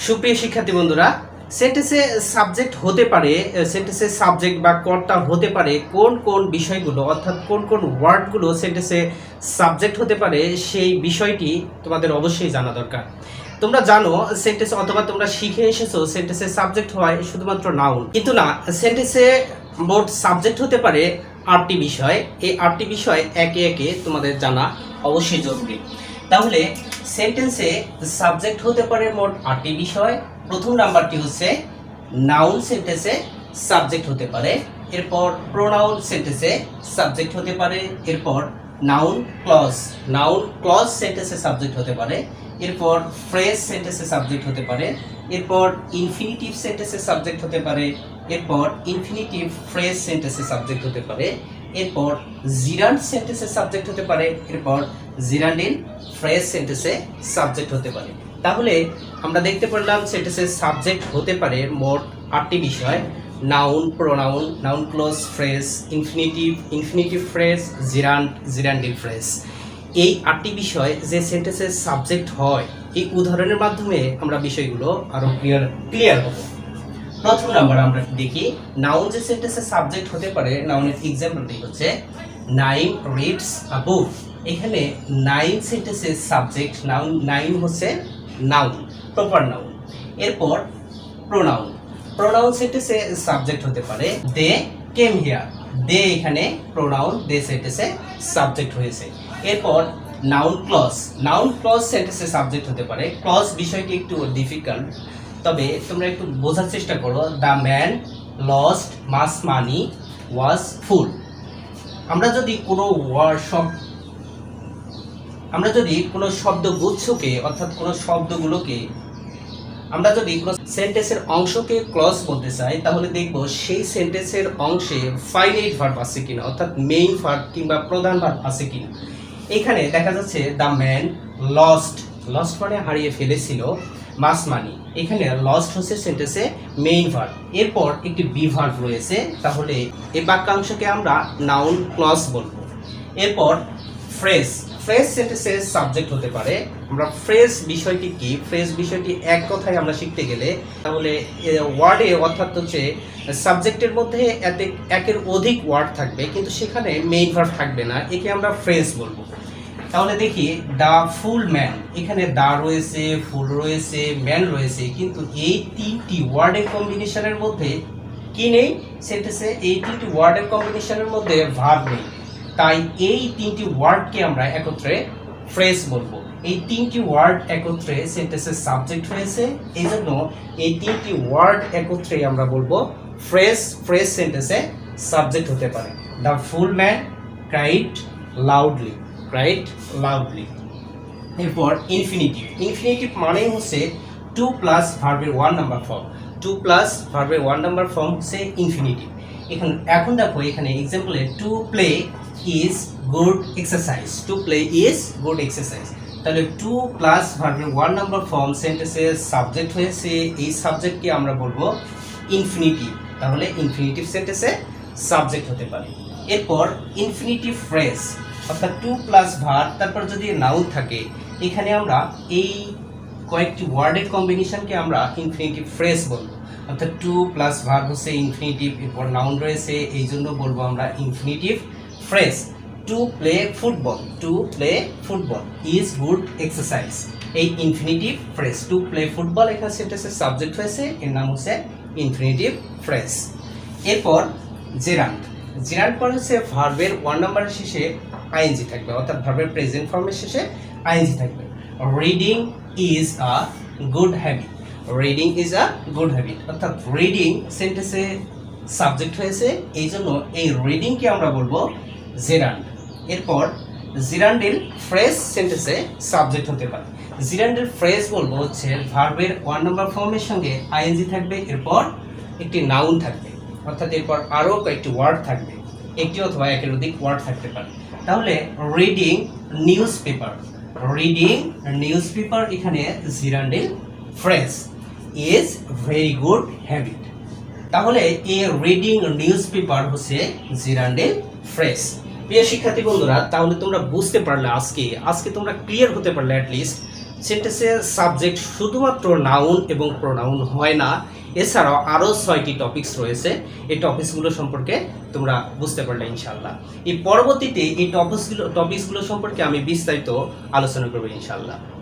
সুপ্রিয় শিক্ষার্থী বন্ধুরা, সেন্টেন্সে সাবজেক্ট হতে পারে, সেন্টেন্সে সাবজেক্ট বা কর্তা হতে পারে কোন কোন বিষয়গুলো, অর্থাৎ কোন কোন ওয়ার্ডগুলো সেন্টেন্সে সাবজেক্ট হতে পারে সেই বিষয়টি তোমাদের অবশ্যই জানা দরকার। তোমরা জানো সেন্টেন্স অথবা তোমরা শিখে এসেছো সেন্টেন্সে সাবজেক্ট হয় শুধুমাত্র নাউন, কিন্তু না, সেন্টেন্সে মোট সাবজেক্ট হতে পারে 8টি বিষয়। এই 8টি বিষয় একে একে তোমাদের জানা অবশ্যই জরুরি। তাহলে সেন্টেন্সে সাবজেক্ট হতে পারে মোট 8টি বিষয়। প্রথম নাম্বারটি হচ্ছে নাউন সেন্টেন্সে সাবজেক্ট হতে পারে, এরপর প্রোনাউন সেন্টেন্সে সাবজেক্ট হতে পারে, এরপর নাউন ক্লজ সেন্টেন্সে সাবজেক্ট হতে পারে, এরপর ফ্রেজ সেন্টেন্সে সাবজেক্ট হতে পারে, এরপর ইনফিনিটিভ সেন্টেন্সে সাবজেক্ট হতে পারে, এরপর ইনফিনিটিভ ফ্রেজ সেন্টেন্সে সাবজেক্ট হতে পারে, এরপর জিরান্ড সেন্টেন্সে সাবজেক্ট হতে পারে, এরপর জিরান্ডিন ফ্রেজ সেন্টেন্সে সাবজেক্ট হতে পারে। তাহলে আমরা দেখতে পারলাম সেন্টেন্সে সাবজেক্ট হতে পারে মোট 8টি বিষয়: noun, pronoun, noun clause, phrase, infinitive phrase, gerund phrase. এই 8টি বিষয় যে সেন্টেন্সের সাবজেক্ট হয়, এই উদাহরণের মাধ্যমে আমরা বিষয়গুলো আরো ক্লিয়ার হব। প্রথম নাম্বার আমরা দেখি নাউন যে সেন্টেন্সের সাবজেক্ট হতে পারে, নাউনের এক্সাম্পলটি হচ্ছে নাইম রিডস আ বুক। এখানে নাইন সেন্টেন্সের সাবজেক্ট নাউন, নাইন হচ্ছে নাউন, প্রপার নাউন। এরপর প্রোনাউন সেন্টেন্সে সাবজেক্ট হতে পারে দে কেম হিয়ার, দে এখানে প্রোনাউন, দে সেন্টেন্সে সাবজেক্ট হয়েছে। এরপর নাউন ক্লজ সেন্টেন্সে সাবজেক্ট হতে পারে। ক্লজ বিষয়টি একটু ডিফিকাল্ট, তবে তোমরা একটু বোঝার চেষ্টা করো। দ্য ম্যান লস্ট মাস মানি ওয়াজ ফুল। আমরা যদি কোনো শব্দগুচ্ছকে, অর্থাৎ কোনো শব্দগুলোকে আমরা যদি কোনো সেন্টেন্সের অংশকে ক্লজ বলতে চাই, তাহলে দেখব সেই সেন্টেন্সের অংশে ফাইনাইট ভার্ব আছে কিনা, অর্থাৎ মেইন ভার্ব কিংবা প্রধান ভার্ব আছে কিনা। এখানে দেখা যাচ্ছে দ্য ম্যান লস্ট মানে হারিয়ে ফেলেছিল মাস মানি, এখানে লস্ট হচ্ছে সেন্টেন্সে মেইন ভার্ব। এরপর একটি বি ভার্ব রয়েছে, তাহলে এই বাক্যাংশকে আমরা নাউন ক্লজ বলবো। এরপর ফ্রেজ সেন্টেন্সে সাবজেক্ট হতে পারে। আমরা ফ্রেজ বিষয়টি কি, ফ্রেজ বিষয়টি এক কথায় আমরা শিখতে গেলে তাহলে ওয়ার্ডে, অর্থাৎ হচ্ছে সাবজেক্টের মধ্যে একের অধিক ওয়ার্ড থাকবে, কিন্তু সেখানে মেইন ভার্ব থাকবে না, একে আমরা ফ্রেজ বলবো। তাহলে দেখি দ্য ফুল ম্যান, এখানে দা রয়েছে, ফুল রয়েছে, ম্যান রয়েছে, কিন্তু এই 3টি ওয়ার্ডের কম্বিনেশনের মধ্যে কি নেই সেন্টেন্সে? এই 3টি ওয়ার্ডের কম্বিনেশনের মধ্যে ভার্ব নেই, তাই এই 3টি ওয়ার্ডকে আমরা একত্রে ফ্রেজ বলবো। এই 3টি ওয়ার্ড একত্রে সেন্টেন্সের সাবজেক্ট হয়েছে, এই জন্য এই 3টি ওয়ার্ড একত্রে আমরা বলবো ফ্রেজ সেন্টেন্সে সাবজেক্ট হতে পারে। The full man cried loudly. এরপর ইনফিনিটিভ মানে হচ্ছে 2 প্লাস ভার্বের 1 নাম্বার ফর্ম, হচ্ছে ইনফিনিটিভ। এখন দেখো এখানে এক্সাম্পলে to play is good exercise, তাহলে 2 প্লাস ভার্বের 1 নাম্বার ফর্ম সেন্টেন্সের সাবজেক্ট হয়েছে, এই সাবজেক্টকে আমরা বলবো ইনফিনিটিভ, তাহলে ইনফিনিটিভ সেন্টেন্সে সাবজেক্ট হতে পারে। এরপর ইনফিনিটিভ ফ্রেজ, অর্থাৎ 2 প্লাস ভার্ব, তারপর যদি নাউন থাকে, এখানে আমরা এই কয়েকটি ওয়ার্ডের কম্বিনেশনকে আমরা ইনফিনিটিভ ফ্রেজ বলবো। অর্থাৎ 2 প্লাস ভার্ব হচ্ছে ইনফিনিটিভ, এরপর নাউন রয়েছে, এই জন্য বলবো আমরা infinitive phrase. To play football is good exercise, এই infinitive phrase. To play football এখানে সেন্টেন্সের সাবজেক্ট হয়েছে, এর নাম হচ্ছে ইনফিনিটিভ ফ্রেজ। এরপর জেরান্ড পরে হচ্ছে ভার্বের 1 নাম্বারের শেষে আইএনজি থাকবে, অর্থাৎ ভার্বের প্রেজেন্ট ফর্মের শেষে আইএনজি থাকবে। Reading is a good habit, অর্থাৎ রিডিং সেন্টেন্সে সাবজেক্ট হয়েছে, এই জন্য এই রিডিংকে আমরা বলবো জেরান্ড। এরপর জিরান্ডিল ফ্রেজ সেন্টেন্সে সাবজেক্ট হতে পারে। জিরান্ডিল ফ্রেজ বলবো হচ্ছে ভার্বের 1 নাম্বার ফর্মের সঙ্গে আইএনজি থাকবে, এরপর একটি নাউন থাকবে, অর্থাৎ এরপর আরও কয়েকটি ওয়ার্ড থাকবে, একটি অথবা একের অধিক ওয়ার্ড থাকতে পারে। তাহলে রিডিং নিউজ পেপার এখানে gerund phrase is very good habit, তাহলে এই রিডিং নিউজ পেপার হচ্ছে জিরান্ডিল ফ্রেজ। প্রিয় শিক্ষার্থী বন্ধুরা, তাহলে তোমরা বুঝতে পারলে, আজকে তোমরা ক্লিয়ার হতে পারলে অ্যাটলিস্ট সেন্টেন্সের সাবজেক্ট শুধুমাত্র নাউন এবং প্রোনাউন হয় না, এছাড়াও আরও 6টি টপিকস রয়েছে। এই টপিকসগুলো সম্পর্কে তোমরা বুঝতে পারলে ইনশাল্লাহ। এই পরবর্তীতে এই টপিকসগুলো সম্পর্কে আমি বিস্তারিত আলোচনা করবো ইনশাল্লাহ।